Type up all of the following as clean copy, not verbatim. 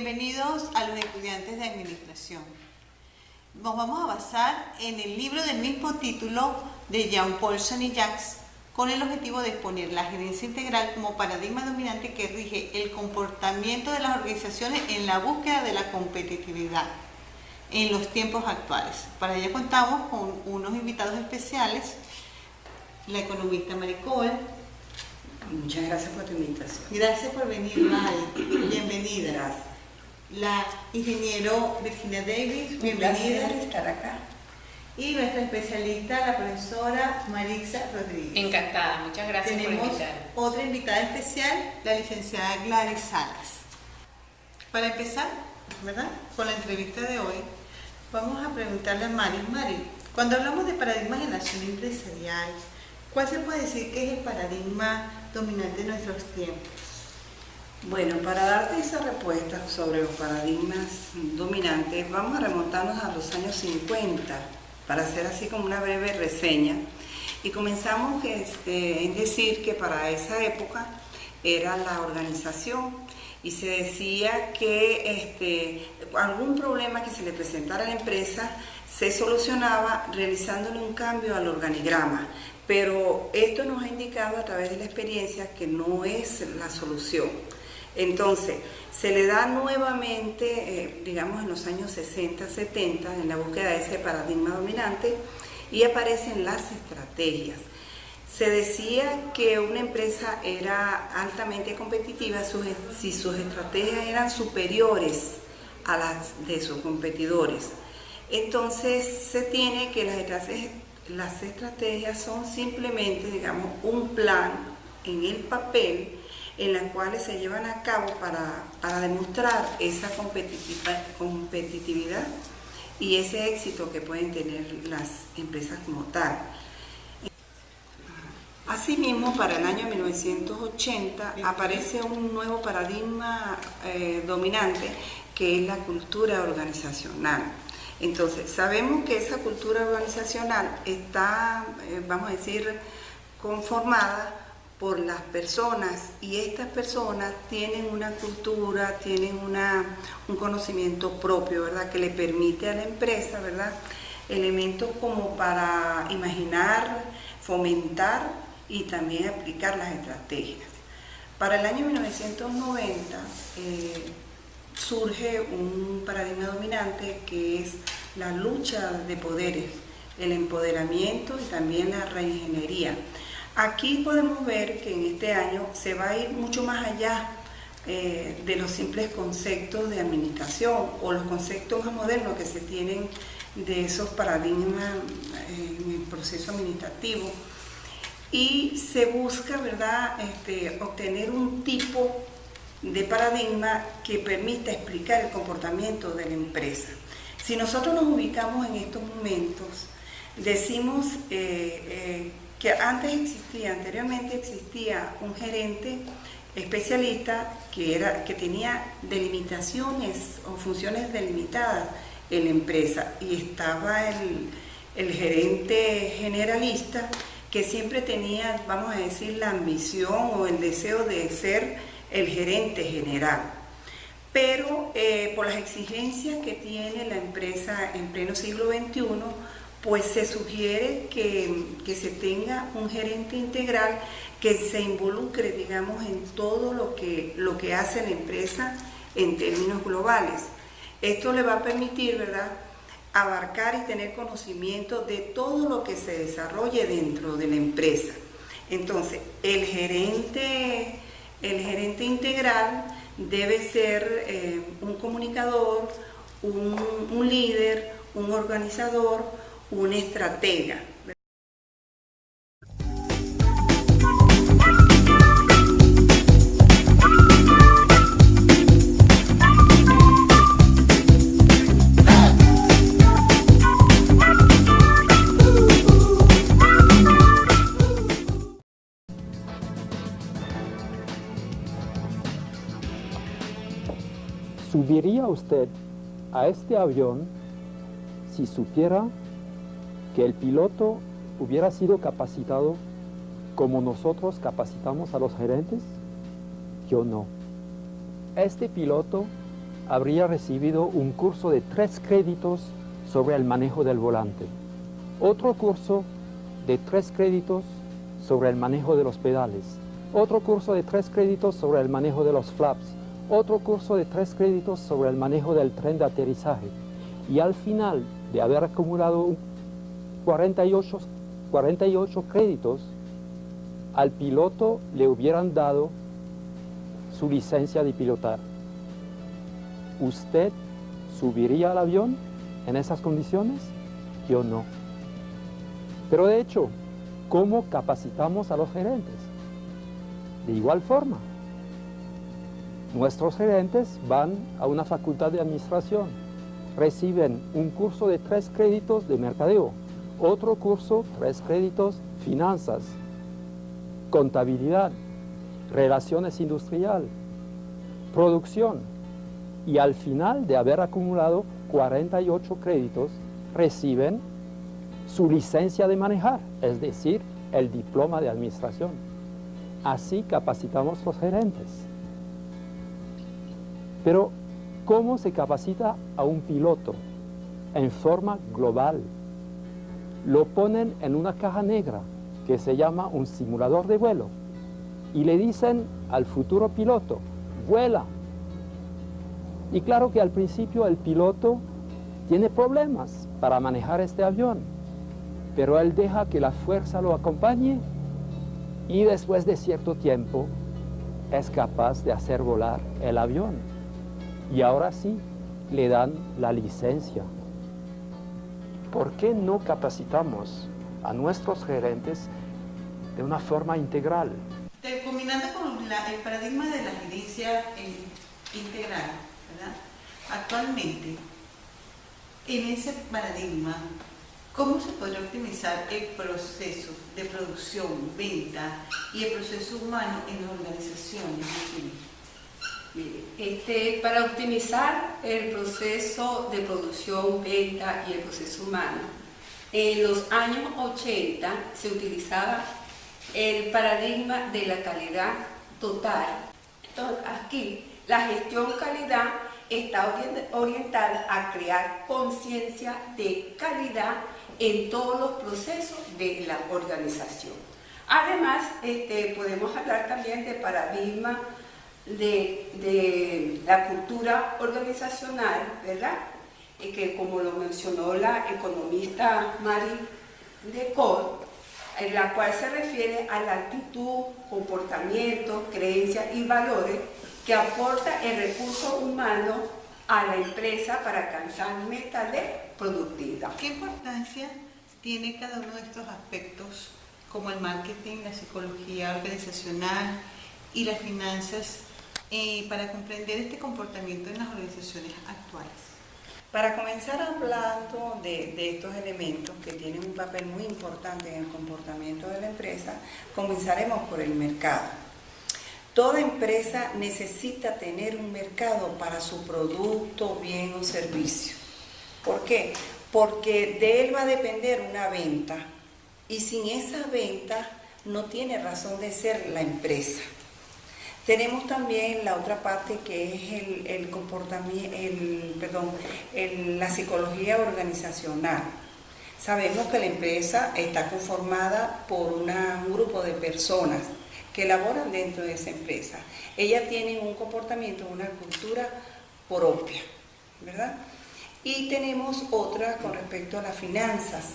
Bienvenidos a los estudiantes de administración. Nos vamos a basar en el libro del mismo título de Jean-Paul Chanillac, con el objetivo de exponer la gerencia integral como paradigma dominante que rige el comportamiento de las organizaciones en la búsqueda de la competitividad en los tiempos actuales. Para ello contamos con unos invitados especiales, la economista Maricol. Muchas gracias por tu invitación. Gracias por venir, Mari. Bienvenida. Gracias. La ingeniero Virginia Davis, bienvenida. Gracias por estar acá. Y nuestra especialista, la profesora Marixa Rodríguez. Encantada, muchas gracias por invitarme. Tenemos otra invitada especial, la licenciada Gladys Salas. Para empezar, ¿verdad?, con la entrevista de hoy, vamos a preguntarle a Mari, cuando hablamos de paradigmas en la acción empresarial, ¿cuál se puede decir que es el paradigma dominante de nuestros tiempos? Bueno, para darte esa respuesta sobre los paradigmas dominantes, vamos a remontarnos a los años 50, para hacer así como una breve reseña. Y comenzamos en decir que para esa época era la organización y se decía que algún problema que se le presentara a la empresa se solucionaba realizándole un cambio al organigrama. Pero esto nos ha indicado a través de la experiencia que no es la solución. Entonces, se le da nuevamente, digamos en los años 60, 70, en la búsqueda de ese paradigma dominante y aparecen las estrategias. Se decía que una empresa era altamente competitiva si sus estrategias eran superiores a las de sus competidores. Entonces, se tiene que las estrategias son simplemente, digamos, un plan en el papel en las cuales se llevan a cabo para demostrar esa competitividad y ese éxito que pueden tener las empresas como tal. Asimismo, para el año 1980 aparece un nuevo paradigma dominante que es la cultura organizacional. Entonces, sabemos que esa cultura organizacional está, vamos a decir, conformada por las personas y estas personas tienen una cultura, tienen un conocimiento propio, ¿verdad?, que le permite a la empresa, ¿verdad?, elementos como para imaginar, fomentar y también aplicar las estrategias. Para el año 1990 surge un paradigma dominante que es la lucha de poderes, el empoderamiento y también la reingeniería. Aquí podemos ver que en este año se va a ir mucho más allá de los simples conceptos de administración o los conceptos más modernos que se tienen de esos paradigmas en el proceso administrativo. Y se busca, ¿verdad?, obtener un tipo de paradigma que permita explicar el comportamiento de la empresa. Si nosotros nos ubicamos en estos momentos, decimos que anteriormente existía un gerente especialista que tenía delimitaciones o funciones delimitadas en la empresa y estaba el gerente generalista que siempre tenía, vamos a decir, la ambición o el deseo de ser el gerente general. Pero por las exigencias que tiene la empresa en pleno siglo XXI, pues se sugiere que se tenga un gerente integral que se involucre, digamos, en todo lo que hace la empresa en términos globales. Esto le va a permitir, ¿verdad?, abarcar y tener conocimiento de todo lo que se desarrolle dentro de la empresa. Entonces, el gerente integral debe ser un comunicador, un líder, un organizador, un estratega. ¿Subiría usted a este avión si supiera que el piloto hubiera sido capacitado como nosotros capacitamos a los gerentes? Yo no. Este piloto habría recibido un curso de 3 créditos sobre el manejo del volante, otro curso de 3 créditos sobre el manejo de los pedales, otro curso de 3 créditos sobre el manejo de los flaps, otro curso de 3 créditos sobre el manejo del tren de aterrizaje. Y al final de haber acumulado 48 créditos, al piloto le hubieran dado su licencia de pilotar. ¿Usted subiría al avión en esas condiciones? Yo no. Pero de hecho, ¿cómo capacitamos a los gerentes? De igual forma. Nuestros gerentes van a una facultad de administración, reciben un curso de 3 créditos de mercadeo, otro curso, 3 créditos, finanzas, contabilidad, relaciones industriales, producción, y al final de haber acumulado 48 créditos, reciben su licencia de manejar, es decir, el diploma de administración. Así capacitamos los gerentes. Pero, ¿cómo se capacita a un piloto? En forma global. Lo ponen en una caja negra que se llama un simulador de vuelo y le dicen al futuro piloto, vuela. Y claro que al principio el piloto tiene problemas para manejar este avión, pero él deja que la fuerza lo acompañe y después de cierto tiempo es capaz de hacer volar el avión. Y ahora sí, le dan la licencia. ¿Por qué no capacitamos a nuestros gerentes de una forma integral? Combinando con el paradigma de la gerencia integral, ¿verdad? Actualmente, en ese paradigma, ¿cómo se podría optimizar el proceso de producción, venta y el proceso humano en las organizaciones? Mire, para optimizar el proceso de producción, venta y el proceso humano, en los años 80 se utilizaba el paradigma de la calidad total. Entonces, aquí la gestión calidad está orientada a crear conciencia de calidad en todos los procesos de la organización. Además, podemos hablar también de paradigma de la cultura organizacional, ¿verdad? Que como lo mencionó la economista Marie Decor, en la cual se refiere a la actitud, comportamiento, creencias y valores que aporta el recurso humano a la empresa para alcanzar metas de productividad. ¿Qué importancia tiene cada uno de estos aspectos, como el marketing, la psicología organizacional y las finanzas, para comprender este comportamiento en las organizaciones actuales? Para comenzar hablando de estos elementos que tienen un papel muy importante en el comportamiento de la empresa, comenzaremos por el mercado. Toda empresa necesita tener un mercado para su producto, bien o servicio. ¿Por qué? Porque de él va a depender una venta y sin esa venta no tiene razón de ser la empresa. Tenemos también la otra parte que es el comportamiento, la psicología organizacional. Sabemos que la empresa está conformada por un grupo de personas que laboran dentro de esa empresa. Ellas tienen un comportamiento, una cultura propia, ¿verdad? Y tenemos otra con respecto a las finanzas.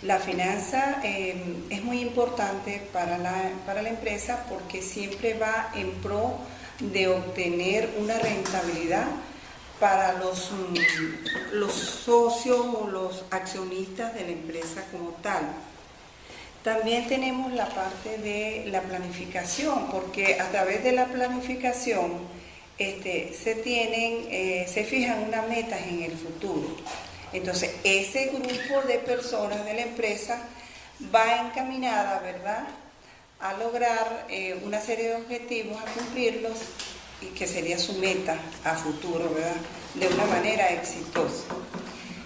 La finanza es muy importante para la empresa porque siempre va en pro de obtener una rentabilidad para los socios o los accionistas de la empresa como tal. También tenemos la parte de la planificación, porque a través de la planificación se fijan unas metas en el futuro. Entonces, ese grupo de personas de la empresa va encaminada, ¿verdad?, a lograr una serie de objetivos, a cumplirlos, y que sería su meta a futuro, ¿verdad?, de una manera exitosa.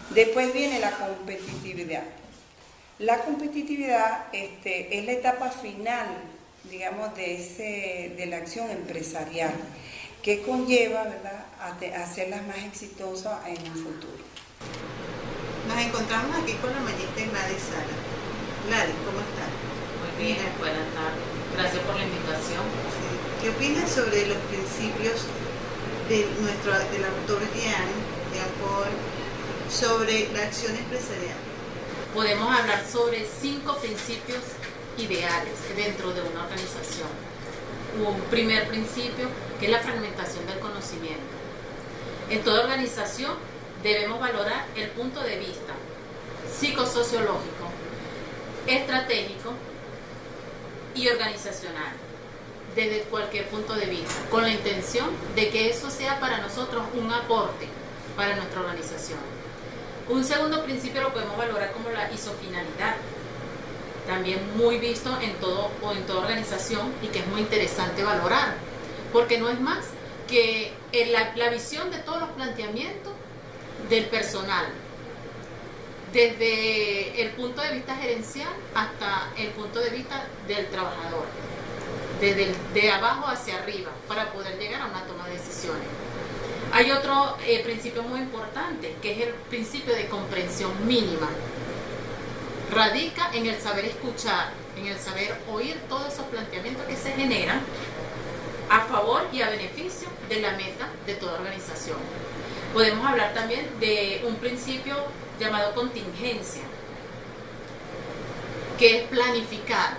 Después viene la competitividad. La competitividad es la etapa final, digamos, de la acción empresarial. que conlleva, ¿verdad?, a hacerlas más exitosas en un futuro. Nos encontramos aquí con la maestra Gladys Sala. Gladys, ¿cómo estás? Muy bien, buenas tardes. Gracias por la invitación. Sí. ¿Qué opinas sobre los principios del autor Jean Paul sobre la acción empresarial? Podemos hablar sobre 5 principios ideales dentro de una organización. Un primer principio, que es la fragmentación del conocimiento. En toda organización debemos valorar el punto de vista psicosociológico, estratégico y organizacional, desde cualquier punto de vista, con la intención de que eso sea para nosotros un aporte para nuestra organización. Un segundo principio lo podemos valorar como la isofinalidad, también muy visto en toda organización y que es muy interesante valorar, porque no es más que la visión de todos los planteamientos del personal, desde el punto de vista gerencial hasta el punto de vista del trabajador, de abajo hacia arriba, para poder llegar a una toma de decisiones. Hay otro principio muy importante, que es el principio de comprensión mínima. Radica en el saber escuchar, en el saber oír todos esos planteamientos que se generan a favor y a beneficio de la meta de toda organización. Podemos hablar también de un principio llamado contingencia, que es planificar,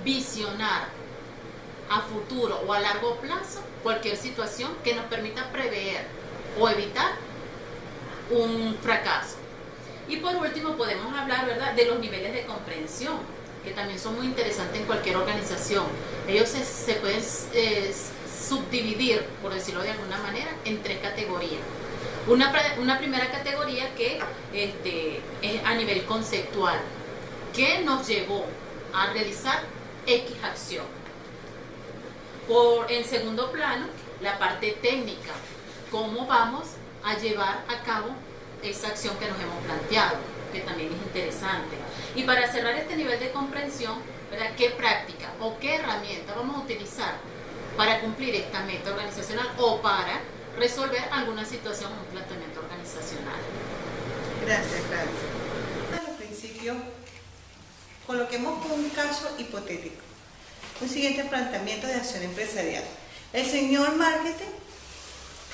visionar a futuro o a largo plazo cualquier situación que nos permita prever o evitar un fracaso. Y por último podemos hablar, ¿verdad?, de los niveles de comprensión, que también son muy interesantes en cualquier organización. Ellos se pueden subdividir, por decirlo de alguna manera, en 3 categorías. Una primera categoría que es a nivel conceptual, que nos llevó a realizar X acción. En segundo plano, la parte técnica, cómo vamos a llevar a cabo esa acción que nos hemos planteado, que también es interesante. Y para cerrar este nivel de comprensión, ¿verdad?, ¿qué práctica o qué herramienta vamos a utilizar para cumplir esta meta organizacional o para resolver alguna situación o un planteamiento organizacional? Gracias, Gladys. Al principio, coloquemos un caso hipotético. Un siguiente planteamiento de acción empresarial. El señor marketing,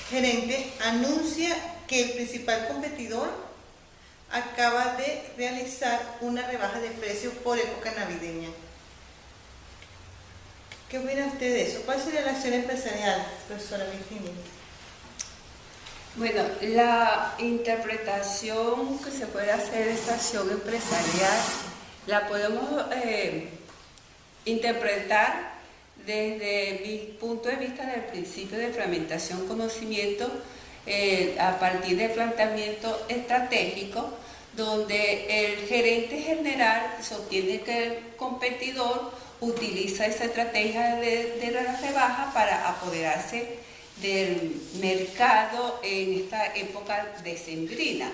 gerente, anuncia que el principal competidor acaba de realizar una rebaja de precios por época navideña. ¿Qué opina usted de eso? ¿Cuál sería la acción empresarial, profesora Virginia? Bueno, la interpretación que se puede hacer de esta acción empresarial la podemos interpretar desde mi punto de vista del principio de fragmentación conocimiento a partir del planteamiento estratégico, donde el gerente general sostiene que el competidor utiliza esa estrategia de la rebaja para apoderarse del mercado en esta época decembrina.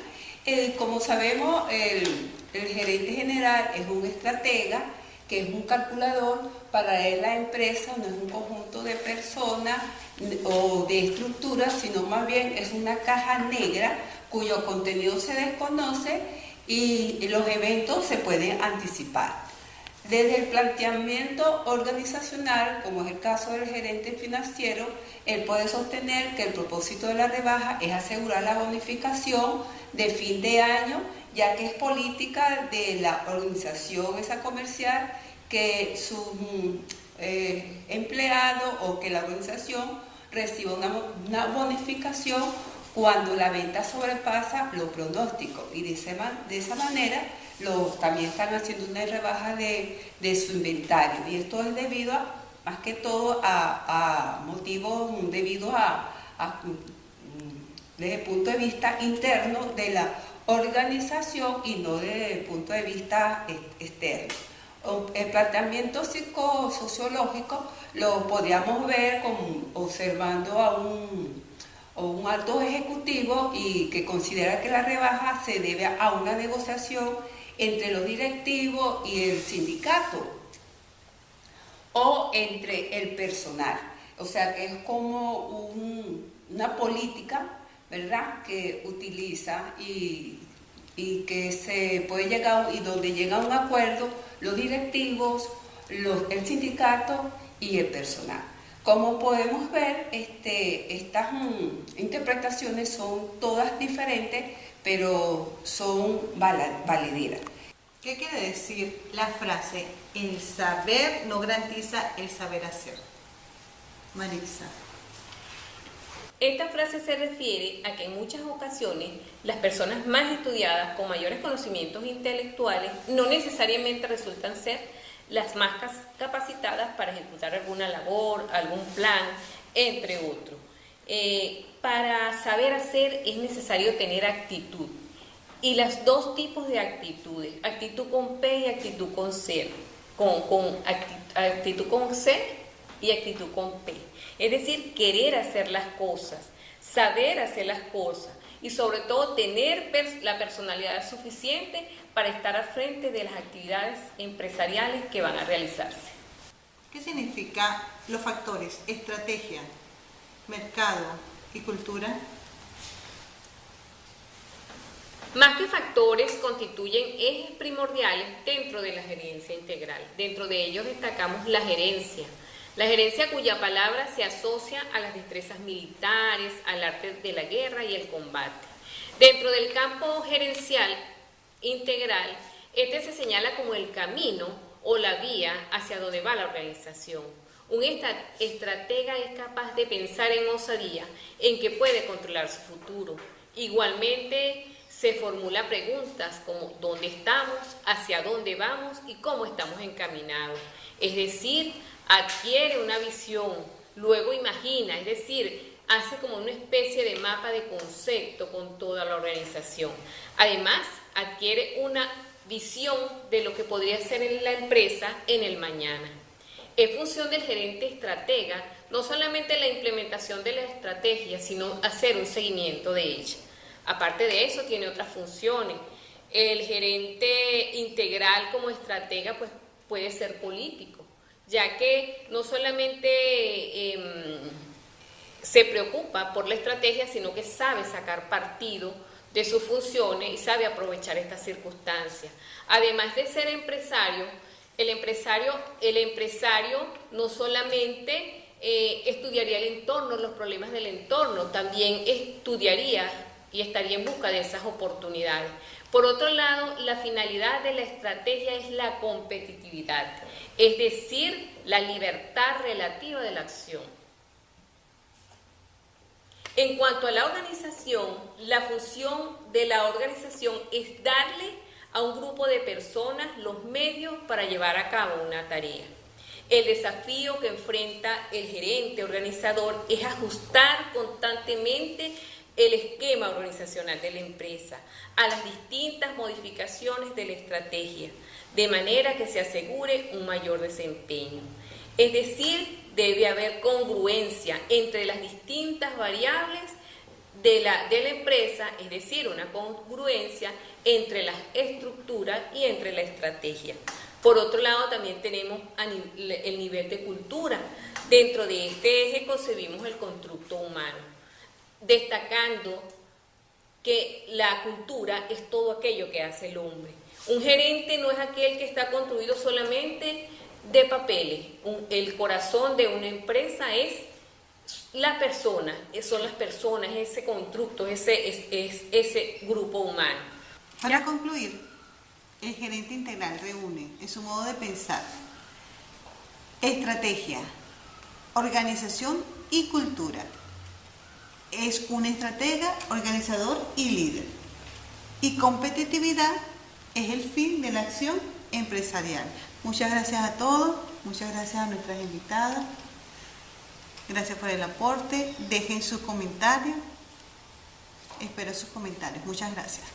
Como sabemos, el gerente general es un estratega, que es un calculador. Para él la empresa no es un conjunto de personas o de estructuras, sino más bien es una caja negra cuyo contenido se desconoce y los eventos se pueden anticipar. Desde el planteamiento organizacional, como es el caso del gerente financiero, él puede sostener que el propósito de la rebaja es asegurar la bonificación de fin de año, ya que es política de la organización esa comercial que sus empleados o que la organización reciba una bonificación cuando la venta sobrepasa los pronósticos, y de esa manera también están haciendo una rebaja de su inventario, y esto es debido más que todo a motivos debido desde el punto de vista interno de la organización y no desde el punto de vista externo. El planteamiento psicosociológico lo podríamos ver observando a un alto ejecutivo y que considera que la rebaja se debe a una negociación entre los directivos y el sindicato o entre el personal. O sea, que es como una política, ¿verdad?, que utiliza y que se puede llegar, y donde llega a un acuerdo los directivos, el sindicato y el personal. Como podemos ver, estas interpretaciones son todas diferentes, pero son valideras. ¿Qué quiere decir la frase, el saber no garantiza el saber hacer? Marisa. Esta frase se refiere a que en muchas ocasiones las personas más estudiadas con mayores conocimientos intelectuales no necesariamente resultan ser las más capacitadas para ejecutar alguna labor, algún plan, entre otros. Para saber hacer es necesario tener actitud. Y los dos tipos de actitudes, actitud con P y actitud con C, actitud con C y actitud con P. Es decir, querer hacer las cosas, saber hacer las cosas y sobre todo tener la personalidad suficiente para estar al frente de las actividades empresariales que van a realizarse. ¿Qué significa los factores estrategia, mercado y cultura? Más que factores, constituyen ejes primordiales dentro de la gerencia integral. Dentro de ellos destacamos la gerencia cuya palabra se asocia a las destrezas militares, al arte de la guerra y el combate. Dentro del campo gerencial integral, este se señala como el camino o la vía hacia donde va la organización. Un estratega es capaz de pensar en osadía, en que puede controlar su futuro. Igualmente, se formula preguntas como ¿dónde estamos?, ¿hacia dónde vamos? Y ¿cómo estamos encaminados? Es decir, adquiere una visión, luego imagina, es decir, hace como una especie de mapa de concepto con toda la organización. Además, adquiere una visión de lo que podría ser en la empresa en el mañana. Es función del gerente estratega no solamente la implementación de la estrategia, sino hacer un seguimiento de ella. Aparte de eso, tiene otras funciones. El gerente integral como estratega pues, puede ser político, ya que no solamente se preocupa por la estrategia, sino que sabe sacar partido de sus funciones y sabe aprovechar estas circunstancias. Además de ser empresario, el empresario no solamente estudiaría el entorno, los problemas del entorno, también estudiaría y estaría en busca de esas oportunidades. Por otro lado, la finalidad de la estrategia es la competitividad, es decir, la libertad relativa de la acción. En cuanto a la organización, la función de la organización es darle a un grupo de personas los medios para llevar a cabo una tarea. El desafío que enfrenta el gerente organizador es ajustar constantemente el esquema organizacional de la empresa a las distintas modificaciones de la estrategia, de manera que se asegure un mayor desempeño. Es decir, debe haber congruencia entre las distintas variables de la empresa, es decir, una congruencia entre la estructura y entre la estrategia. Por otro lado, también tenemos el nivel de cultura. Dentro de este eje concebimos el constructo humano, destacando que la cultura es todo aquello que hace el hombre. Un gerente no es aquel que está construido solamente de papeles. El corazón de una empresa es la persona, son las personas, ese constructo, ese grupo humano. Para concluir, el gerente integral reúne en su modo de pensar estrategia, organización y cultura. Es un estratega, organizador y líder. Y competitividad es el fin de la acción empresarial. Muchas gracias a todos, muchas gracias a nuestras invitadas. Gracias por el aporte. Dejen sus comentarios. Espero sus comentarios. Muchas gracias.